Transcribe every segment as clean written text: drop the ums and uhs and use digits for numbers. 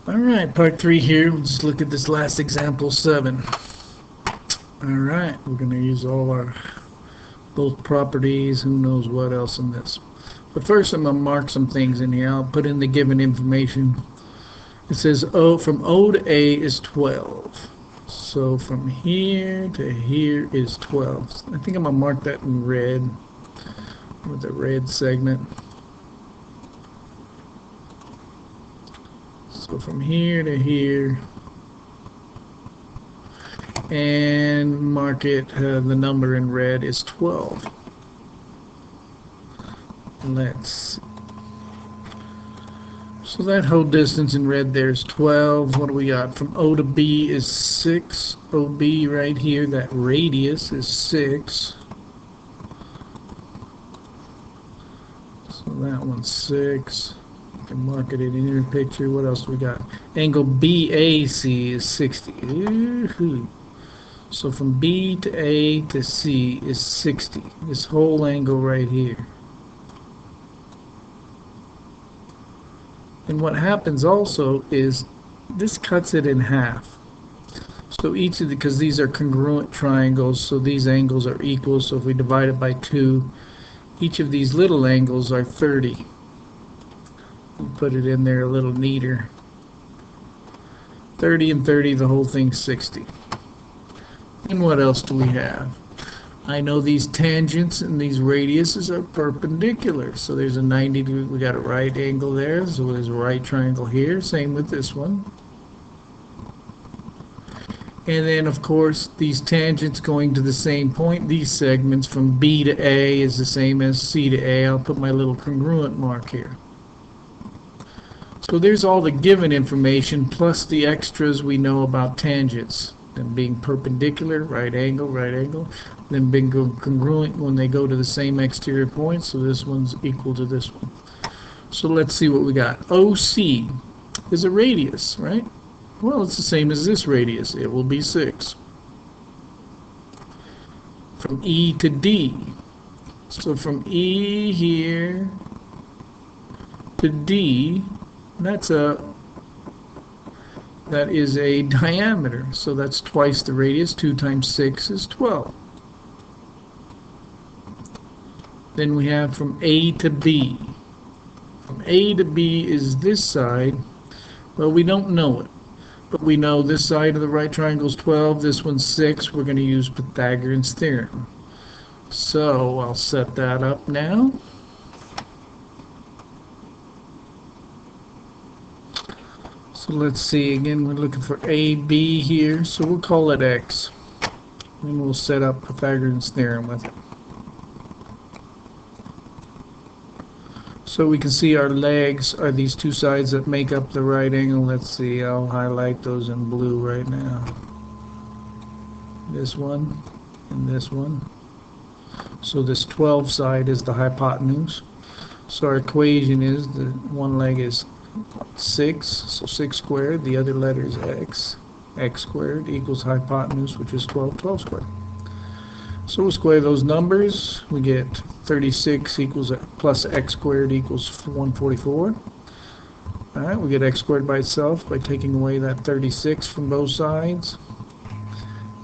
Alright, part 3 here. We'll just look at this last example 7. Alright, we're going to use all our both properties, who knows what else in this. But first I'm going to mark some things in here. I'll put in the given information. It says from O to A is 12. So from here to here is 12. I think I'm going to mark that in red with the red segment. So from here to here, and mark it, the number in red is 12. So that whole distance in red there is 12. What do we got? From O to B is 6. OB right here, that radius is 6. So that one's 6. You can mark it in your picture. What else do we got? Angle BAC is 60. Ooh. So from B to A to C is 60. This whole angle right here. And what happens also is this cuts it in half. So each of because these are congruent triangles, so these angles are equal. So if we divide it by 2, each of these little angles are 30. We'll put it in there a little neater. 30 and 30, the whole thing's 60. And what else do we have? I know these tangents and these radiuses are perpendicular. So there's a 90 degree, we got a right angle there, so there's a right triangle here. Same with this one. And then of course these tangents going to the same point, these segments from B to A is the same as C to A. I'll put my little congruent mark here. So there's all the given information plus the extras we know about tangents. Them being perpendicular, right angle, then being congruent when they go to the same exterior point, so this one's equal to this one. So let's see what we got. OC is a radius, right? Well, it's the same as this radius. It will be 6. From E to D. So from E here to D, that is a diameter, so that's twice the radius. 2 times 6 is 12. Then we have from A to B. From A to B is this side. Well, we don't know it, but we know this side of the right triangle is 12, this one's 6. We're going to use Pythagorean's theorem. So I'll set that up now. So let's see, again, we're looking for AB here, so we'll call it X. And we'll set up Pythagorean's theorem with it. So we can see our legs are these two sides that make up the right angle. Let's see, I'll highlight those in blue right now. This one and this one. So this 12 side is the hypotenuse. So our equation is the one leg is 6, so 6 squared, the other letter is x. X squared equals hypotenuse, which is 12, 12 squared. So we'll square those numbers. We get 36 equals plus x squared equals 144. Alright, we get x squared by itself by taking away that 36 from both sides.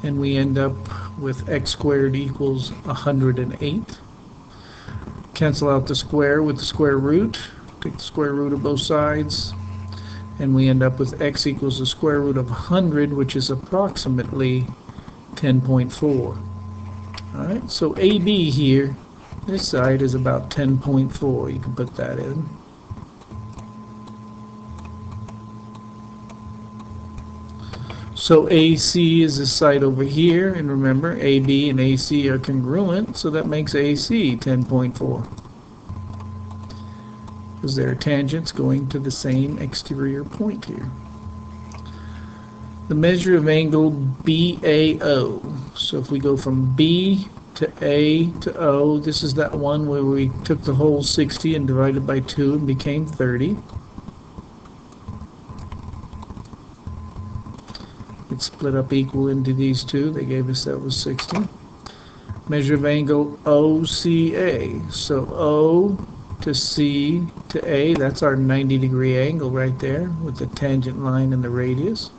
And we end up with x squared equals 108. Cancel out the square with the square root. Take the square root of both sides, and we end up with x equals the square root of 100, which is approximately 10.4. Alright, so AB here, this side is about 10.4. You can put that in. So AC is this side over here, and remember, AB and AC are congruent, so that makes AC 10.4. Because there are tangents going to the same exterior point here. The measure of angle BAO. So if we go from B to A to O, this is that one where we took the whole 60 and divided by 2 and became 30. It's split up equal into these two. They gave us that was 60. Measure of angle OCA. So O to C to A, that's our 90-degree angle right there with the tangent line and the radius.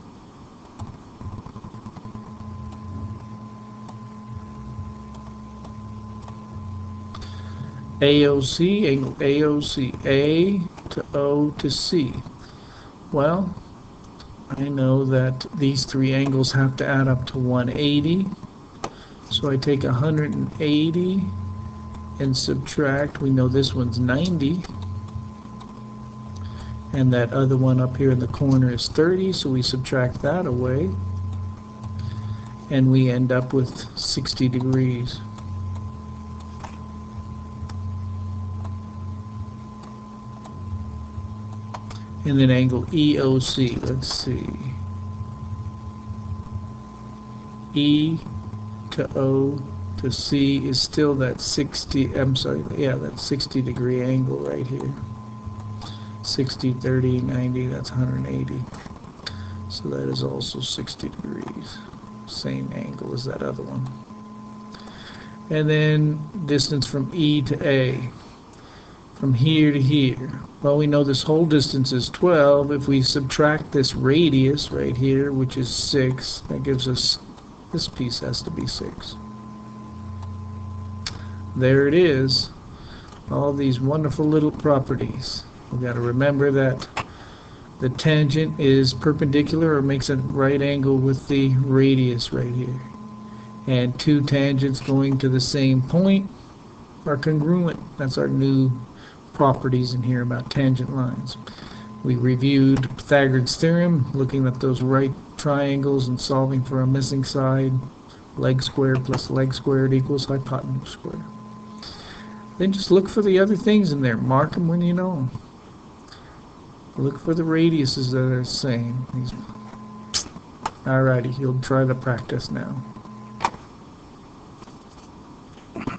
AOC, angle AOC, A to O to C. Well, I know that these three angles have to add up to 180. So I take 180 and subtract, we know this one's 90. And that other one up here in the corner is 30, so we subtract that away. And we end up with 60 degrees. And then angle EOC, let's see. E to O to C is still that 60, I'm sorry, yeah, that 60-degree angle right here. 60, 30, 90, that's 180. So that is also 60 degrees. Same angle as that other one. And then distance from E to A. From here to here. Well, we know this whole distance is 12. If we subtract this radius right here, which is 6, that gives us, this piece has to be 6. There it is. All these wonderful little properties. We've got to remember that the tangent is perpendicular or makes a right angle with the radius right here. And two tangents going to the same point are congruent. That's our new properties in here about tangent lines. We reviewed Pythagoras' theorem, looking at those right triangles and solving for a missing side. Leg squared plus leg squared equals hypotenuse squared. Then just look for the other things in there. Mark them when you know them. Look for the radiuses that are the same. Alrighty, you'll try the practice now.